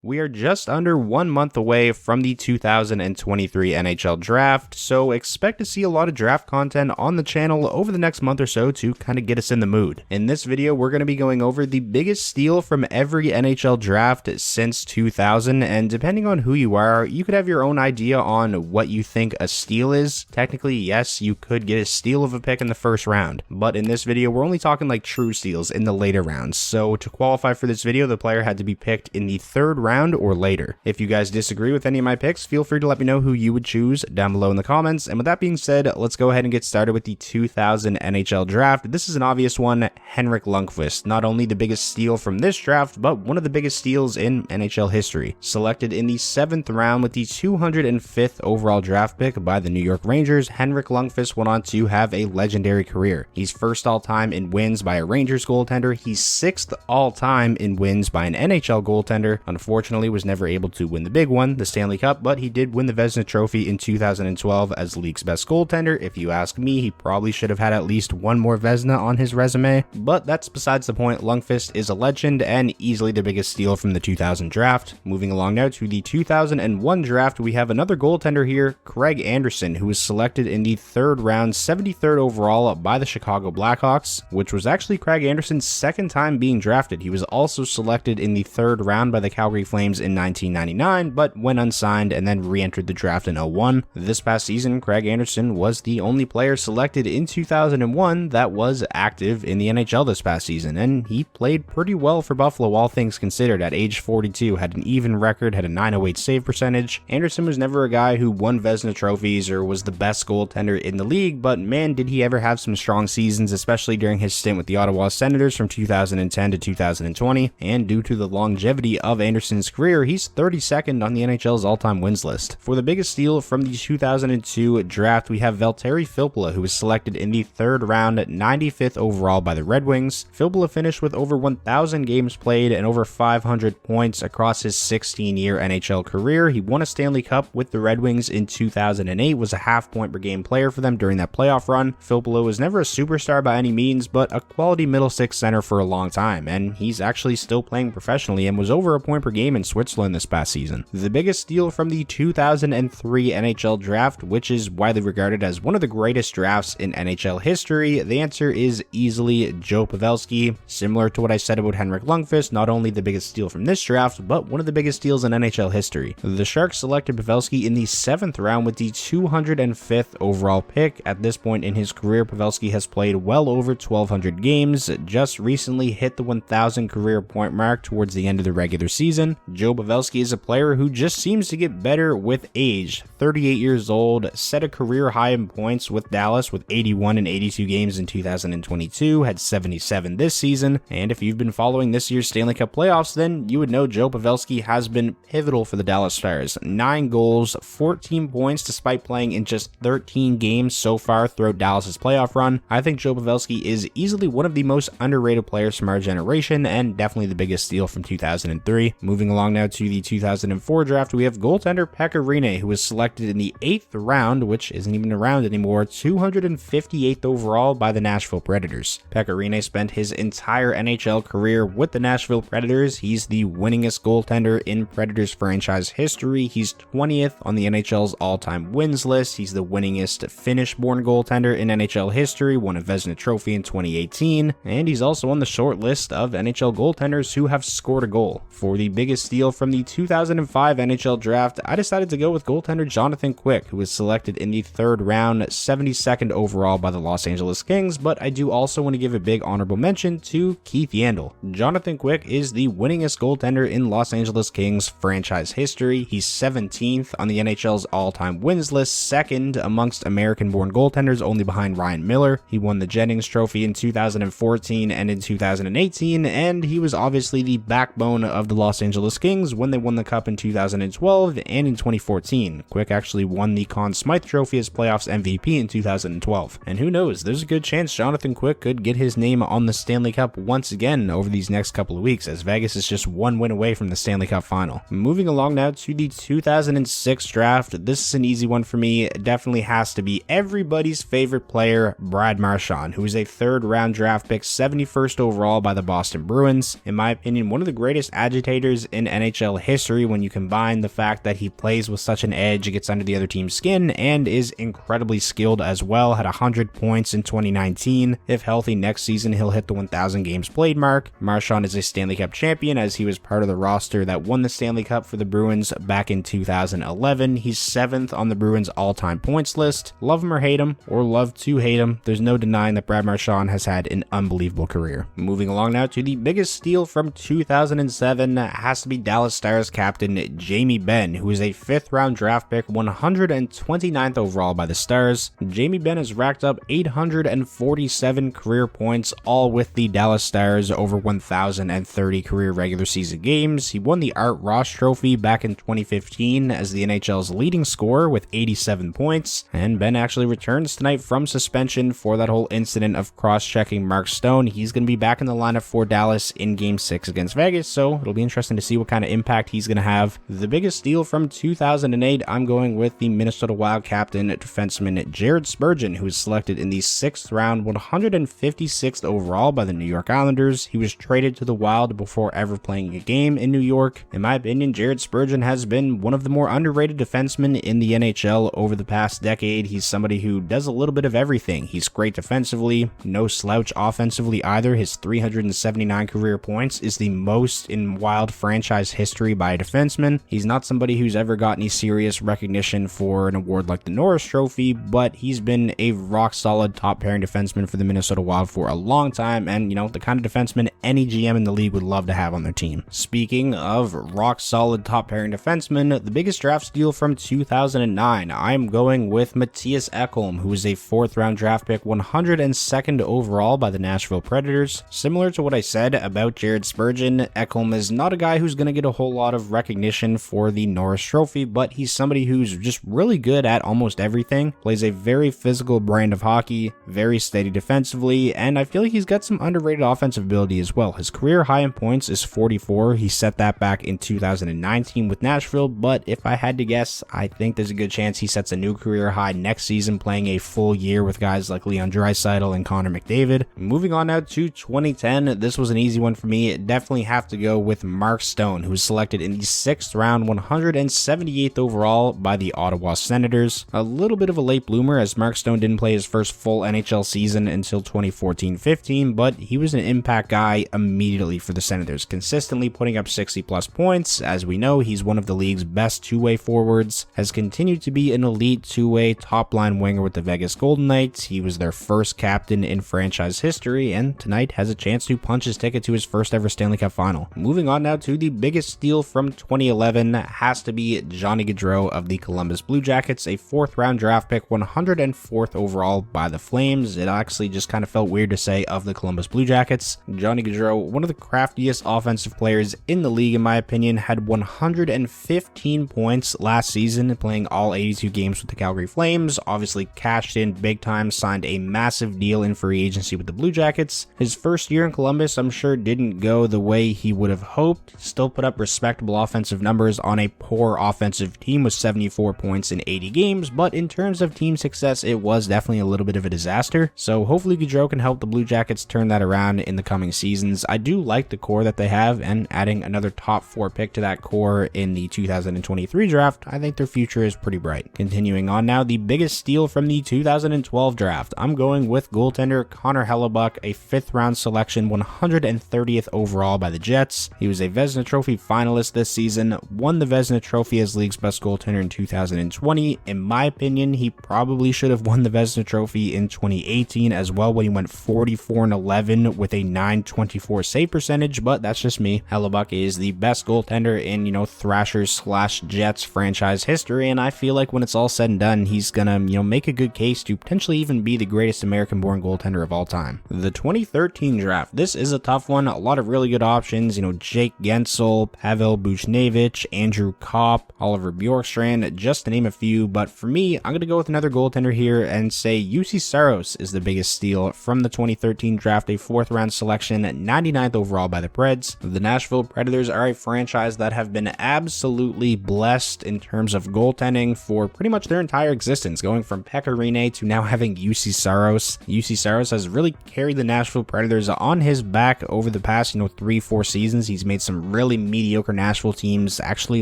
We are just under 1 month away from the 2023 NHL Draft, so expect to see a lot of draft content on the channel over the next month or so to kind of get us in the mood. In this video, we're going to be going over the biggest steal from every NHL draft since 2000, and depending on who you are, you could have your own idea on what you think a steal is. Technically, yes, you could get a steal of a pick in the first round, but in this video, we're only talking like true steals in the later rounds. So to qualify for this video, the player had to be picked in the third round or later. If you guys disagree with any of my picks, feel free to let me know who you would choose down below in the comments. And with that being said, let's go ahead and get started with the 2000 NHL Draft. This is an obvious one, Henrik Lundqvist. Not only the biggest steal from this draft, but one of the biggest steals in NHL history. Selected in the 7th round with the 205th overall draft pick by the New York Rangers, Henrik Lundqvist went on to have a legendary career. He's first all-time in wins by a Rangers goaltender. He's 6th all-time in wins by an NHL goaltender. Unfortunately, was never able to win the big one, the Stanley Cup, but he did win the Vezina Trophy in 2012 as the league's best goaltender. If you ask me, he probably should have had at least one more Vezina on his resume, but that's besides the point. Lundqvist is a legend and easily the biggest steal from the 2000 draft. Moving along now to the 2001 draft, we have another goaltender here, Craig Anderson, who was selected in the 3rd round, 73rd overall by the Chicago Blackhawks, which was actually Craig Anderson's second time being drafted. He was also selected in the 3rd round by the Calgary Flames in 1999, but went unsigned and then re-entered the draft in 01. This past season, Craig Anderson was the only player selected in 2001 that was active in the NHL this past season, and he played pretty well for Buffalo, all things considered. At age 42, had an even record, had a .908 save percentage. Anderson was never a guy who won Vezina trophies or was the best goaltender in the league, but man, did he ever have some strong seasons, especially during his stint with the Ottawa Senators from 2010 to 2020, and due to the longevity of Anderson's career, he's 32nd on the NHL's all-time wins list. For the biggest steal from the 2002 draft, we have Valtteri Filppula, who was selected in the 3rd round, 95th overall by the Red Wings. Filppula finished with over 1,000 games played and over 500 points across his 16-year NHL career. He won a Stanley Cup with the Red Wings in 2008, was a half-point per game player for them during that playoff run. Filppula was never a superstar by any means, but a quality middle six center for a long time, and he's actually still playing professionally and was over a point per game in Switzerland this past season. The biggest steal from the 2003 NHL draft, which is widely regarded as one of the greatest drafts in NHL history, the answer is easily Joe Pavelski. Similar to what I said about Henrik Lundqvist, not only the biggest steal from this draft, but one of the biggest steals in NHL history. The Sharks selected Pavelski in the 7th round with the 205th overall pick. At this point in his career, Pavelski has played well over 1,200 games, just recently hit the 1,000 career point mark towards the end of the regular season. Joe Pavelski is a player who just seems to get better with age. 38 years old, set a career high in points with Dallas with 81 in 82 games in 2022, had 77 this season, and if you've been following this year's Stanley Cup playoffs, then you would know Joe Pavelski has been pivotal for the Dallas Stars. 9 goals, 14 points despite playing in just 13 games so far throughout Dallas's playoff run. I think Joe Pavelski is easily one of the most underrated players from our generation and definitely the biggest steal from 2003. Moving along now to the 2004 draft, we have goaltender Pekka Rinne, who was selected in the 8th round, which isn't even a round anymore, 258th overall by the Nashville Predators. Pekka Rinne spent his entire NHL career with the Nashville Predators. He's the winningest goaltender in Predators franchise history. He's 20th on the NHL's all-time wins list. He's the winningest Finnish-born goaltender in NHL history, won a Vezina Trophy in 2018, and he's also on the short list of NHL goaltenders who have scored a goal. For the biggest steal from the 2005 NHL draft, I decided to go with goaltender Jonathan Quick, who was selected in the 3rd round, 72nd overall by the Los Angeles Kings, but I do also want to give a big honorable mention to Keith Yandle. Jonathan Quick is the winningest goaltender in Los Angeles Kings franchise history. He's 17th on the NHL's all-time wins list, 2nd amongst American-born goaltenders, only behind Ryan Miller. He won the Jennings Trophy in 2014 and in 2018, and he was obviously the backbone of the Los Angeles Kings when they won the Cup in 2012 and in 2014. Quick actually won the Conn Smythe Trophy as playoffs MVP in 2012. And who knows, there's a good chance Jonathan Quick could get his name on the Stanley Cup once again over these next couple of weeks, as Vegas is just one win away from the Stanley Cup final. Moving along now to the 2006 draft, this is an easy one for me. It definitely has to be everybody's favorite player, Brad Marchand, who is a 3rd round draft pick, 71st overall by the Boston Bruins. In my opinion, one of the greatest agitators in NHL history when you combine the fact that he plays with such an edge, gets under the other team's skin, and is incredibly skilled as well. Had 100 points in 2019. If healthy next season, he'll hit the 1,000 games played mark. Marchand is a Stanley Cup champion as he was part of the roster that won the Stanley Cup for the Bruins back in 2011. He's 7th on the Bruins all-time points list. Love him or hate him, or love to hate him, there's no denying that Brad Marchand has had an unbelievable career. Moving along now to the biggest steal from 2007 has to be Dallas Stars captain Jamie Benn, who is a 5th round draft pick, 129th overall by the Stars. Jamie Benn has racked up 847 career points, all with the Dallas Stars, over 1,030 career regular season games. He won the Art Ross Trophy back in 2015 as the NHL's leading scorer with 87 points, and Ben actually returns tonight from suspension for that whole incident of cross-checking Mark Stone. He's going to be back in the lineup for Dallas in Game 6 against Vegas, so it'll be interesting to see what kind of impact he's going to have. The biggest steal from 2008, I'm going with the Minnesota Wild captain, defenseman Jared Spurgeon, who was selected in the 6th round, 156th overall by the New York Islanders. He was traded to the Wild before ever playing a game in New York. In my opinion, Jared Spurgeon has been one of the more underrated defensemen in the NHL over the past decade. He's somebody who does a little bit of everything. He's great defensively, no slouch offensively either. His 379 career points is the most in Wild franchise history by a defenseman. He's not somebody who's ever got any serious recognition for an award like the Norris Trophy, but he's been a rock-solid top-pairing defenseman for the Minnesota Wild for a long time, and, you know, the kind of defenseman any GM in the league would love to have on their team. Speaking of rock-solid top-pairing defensemen, the biggest draft steal from 2009, I'm going with Mattias Ekholm, who is a 4th round draft pick, 102nd overall by the Nashville Predators. Similar to what I said about Jared Spurgeon, Ekholm is not a guy who's going to get a whole lot of recognition for the Norris Trophy, but he's somebody who's just really good at almost everything, plays a very physical brand of hockey, very steady defensively, and I feel like he's got some underrated offensive ability as well. His career high in points is 44. He set that back in 2019 with Nashville, but if I had to guess, I think there's a good chance he sets a new career high next season playing a full year with guys like Leon Draisaitl and Connor McDavid. Moving on now to 2010, this was an easy one for me. Definitely have to go with Mark Stone, who was selected in the 6th round, 178th overall by the Ottawa Senators. A little bit of a late bloomer, as Mark Stone didn't play his first full NHL season until 2014-15, but he was an impact guy immediately for the Senators, consistently putting up 60 plus points. As we know, he's one of the league's best two-way forwards, has continued to be an elite two-way top-line winger with the Vegas Golden Knights. He was their first captain in franchise history, and tonight has a chance to punch his ticket to his first ever Stanley Cup final. Moving on now to the biggest steal from 2011 has to be Johnny Gaudreau of the Columbus Blue Jackets, a 4th round draft pick, 104th overall by the Flames. It actually just kind of felt weird to say of the Columbus Blue Jackets. Johnny Gaudreau, one of the craftiest offensive players in the league in my opinion, had 115 points last season playing all 82 games with the Calgary Flames. Obviously cashed in big time, signed a massive deal in free agency with the Blue Jackets. His first year in Columbus, I'm sure, didn't go the way he would have hoped. Still put up respectable offensive numbers on a poor offensive team with 74 points in 80 games, but in terms of team success, it was definitely a little bit of a disaster. So hopefully Gaudreau can help the Blue Jackets turn that around in the coming seasons. I do like the core that they have, and adding another top 4 pick to that core in the 2023 draft, I think their future is pretty bright. Continuing on now, the biggest steal from the 2012 draft, I'm going with goaltender Connor Hellebuck, a 5th round selection, 130th overall by the Jets. He was a Vezina Trophy finalist this season, won the Vezina Trophy as league's best goaltender in 2020. In my opinion, he probably should have won the Vezina Trophy in 2018 as well, when he went 44-11 with a .924 save percentage, but that's just me. Hellebuck is the best goaltender in, Thrashers/Jets franchise history, and I feel like when it's all said and done, he's gonna, make a good case to potentially even be the greatest American-born goaltender of all time. The 2013 draft, this is a tough one. A lot of really good options, Jake Gensel, Pavel Buchnevich, Andrew Kopp, Oliver Bjorkstrand, just to name a few, but for me, I'm gonna go with another goaltender here and say UC Saros is the biggest steal from the 2013 draft, a 4th round selection, 99th overall by the Preds. The Nashville Predators are a franchise that have been absolutely blessed in terms of goaltending for pretty much their entire existence, going from Pekka Rinne to now having UC Saros. UC Saros has really carried the Nashville Predators on his back over the past, 3-4 seasons. He's made some really mediocre Nashville teams actually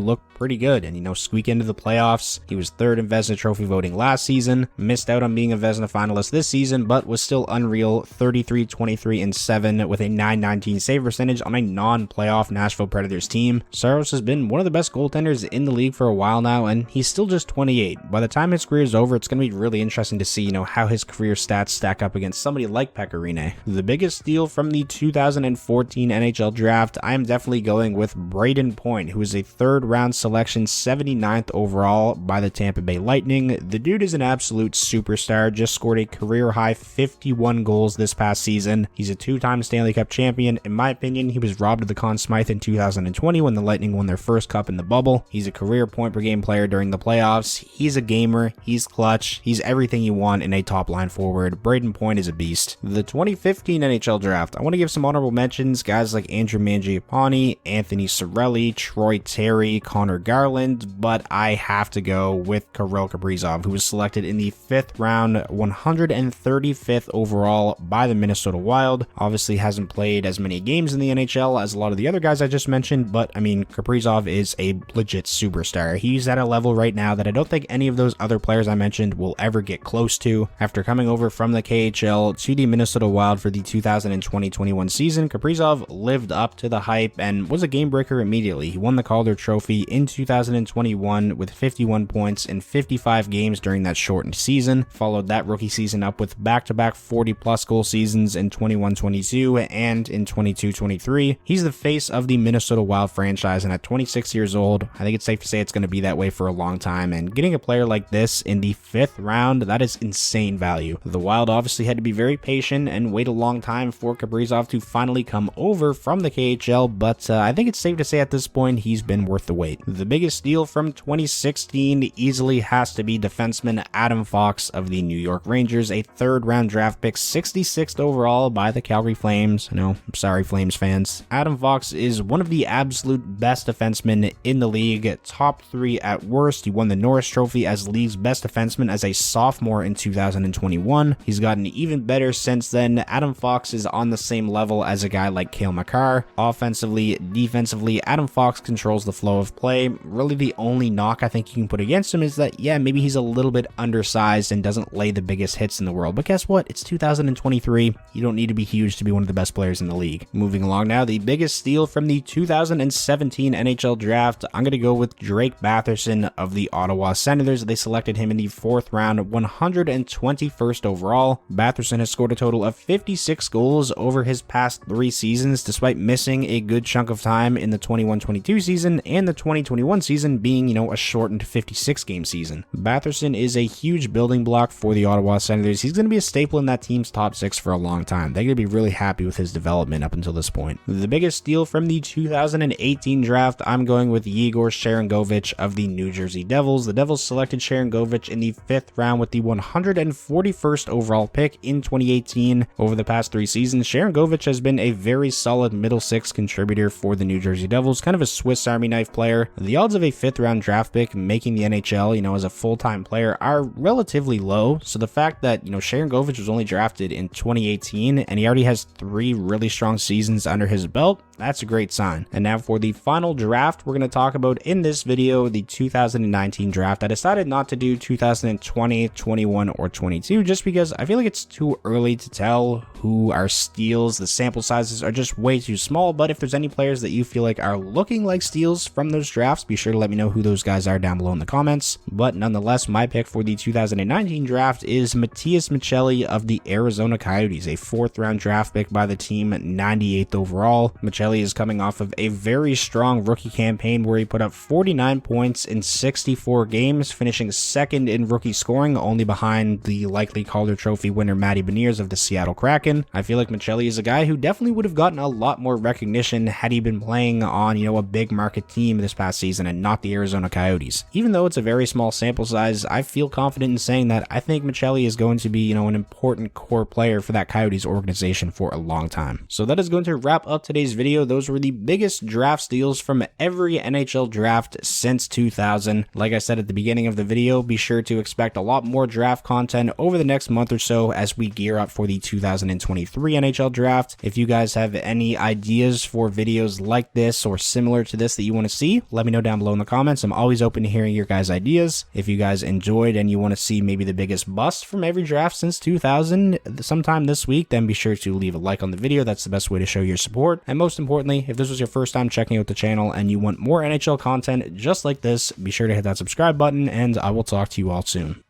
look pretty good and, squeak into the playoffs. He was third in Vezina Trophy voting last season, missed out on being a Vezina finalist this season, but was still unreal, 33, 23, and 7 with a .919 save percentage on a non-playoff Nashville Predators team. Saros has been one of the best goaltenders in the league for a while now, and he's still just 28. By the time his career is over, it's going to be really interesting to see, how his career stats stack up against somebody like Pekka Rinne. The biggest steal from the 2014 NHL draft, I am definitely going with Braden Point, who is a third-round selection, 79th overall by the Tampa Bay Lightning. The dude is an absolute superstar, just scored a career-high 51 goals this past season. He's a two-time Stanley Cup champion. In my opinion, he was robbed of the Conn Smythe in 2020 when the Lightning won their first cup in the bubble. He's a career point-per-game player during the playoffs. He's a gamer, he's clutch, he's everything you want in a top-line forward. Braden Point is a beast. The 2015 NHL draft, I want to give some honorable mentions, guys like Andrew Mangiapane, Anthony Cirelli, Troy Terry, Connor Garland, but I have to go with Kirill Kaprizov, who was selected in the 5th round, 135th overall by the Minnesota Wild. Obviously hasn't played as many games in the NHL as a lot of the other guys I just mentioned, but I mean, Kaprizov is a legit superstar. He's at a level right now that I don't think any of those other players I mentioned will ever get close to. After coming over from the KHL to the Minnesota Wild for the 2020-21 season, Kaprizov lived up to the hype and was a game breaker immediately. He won the Calder Trophy in 2021 with 51 points in 55 games during that shortened season. Followed that rookie season up with back-to-back 40-plus goal seasons in 21-22 and in 22-23. He's the face of the Minnesota Wild franchise, and at 26 years old, I think it's safe to say it's going to be that way for a long time, and getting a player like this in the 5th round, that is insane value. The Wild obviously had to be very patient and wait a long time for Kaprizov to finally come over from the KHL, but I think it's safe to say at this point he's been worth the wait. The biggest steal from 2016 easily has to be defenseman Adam Fox of the New York Rangers, a 3rd round draft pick, 66th overall by the Calgary Flames. No, I'm sorry, Flames fans. Adam Fox is one of the absolute best defensemen in the league, top 3 at worst. He won the Norris Trophy as league's best defenseman as a sophomore in 2021. He's gotten even better since then. Adam Fox is on the same level as a guy like Cale Makar. Offensively, defensively, Adam Fox controls the flow of play. Really the only knock I think you can put against him is that, yeah, maybe he's a little bit undersized and doesn't lay the biggest hits in the world. But guess what? It's 2023. You don't need to be huge to be one of the best players in the league. Moving along now, the biggest steal from the 2017 NHL draft, I'm going to go with Drake Batherson of the Ottawa Senators. They selected him in the 4th round, 121st overall. Batherson has scored a total of 56 goals over his past 3 seasons, despite missing a good chunk of time in the 21-22 season and the 2021 season being, a shortened 56-game season. Batherson is a huge building block for the Ottawa Senators. He's going to be a staple in that team's top 6 for a long time. They're going to be really happy with his development up until this point. The biggest steal from the 2018 draft, I'm going with Yegor Sharangovich of the New Jersey Devils. The Devils selected Sharangovich in the 5th round with the 141st overall pick in 2018. Over the past 3 seasons, Sharangovich has been a very solid middle 6 contributor for the New Jersey Devils, kind of a Swiss Army knife player. The odds of a 5th round draft pick making the NHL, as a full-time player are relatively low. So the fact that, Sharangovich was only drafted in 2018 and he already has 3 really strong seasons under his belt, that's a great sign. And now for the final draft we're going to talk about in this video, the 2019 draft. I decided not to do 2020, 21, or 22 just because I feel like it's too early to tell who are steals. The sample sizes are just way too small, but if there's any players that you feel like are looking like steals from those drafts, be sure to let me know who those guys are down below in the comments. But nonetheless, my pick for the 2019 draft is Matias Maccelli of the Arizona Coyotes, a 4th round draft pick by the team, 98th overall. Maccelli is coming off of a very strong rookie campaign where he put up 49 points in 64 games, finishing 2nd in rookie scoring, only behind the likely Calder Trophy winner Matty Beniers of the Seattle Kraken. I feel like Maccelli is a guy who definitely would have gotten a lot more recognition had he been playing on, a big market team this past season and not the Arizona Coyotes. Even though it's a very small sample size, I feel confident in saying that I think Maccelli is going to be, an important core player for that Coyotes organization for a long time. So that is going to wrap up today's video. video, those were the biggest draft steals from every NHL draft since 2000. Like I said at the beginning of the video, be sure to expect a lot more draft content over the next month or so as we gear up for the 2023 NHL draft. If you guys have any ideas for videos like this or similar to this that you want to see, let me know down below in the comments. I'm always open to hearing your guys' ideas. If you guys enjoyed and you want to see maybe the biggest bust from every draft since 2000 sometime this week, then be sure to leave a like on the video. That's the best way to show your support. And most importantly, if this was your first time checking out the channel and you want more NHL content just like this, be sure to hit that subscribe button, and I will talk to you all soon.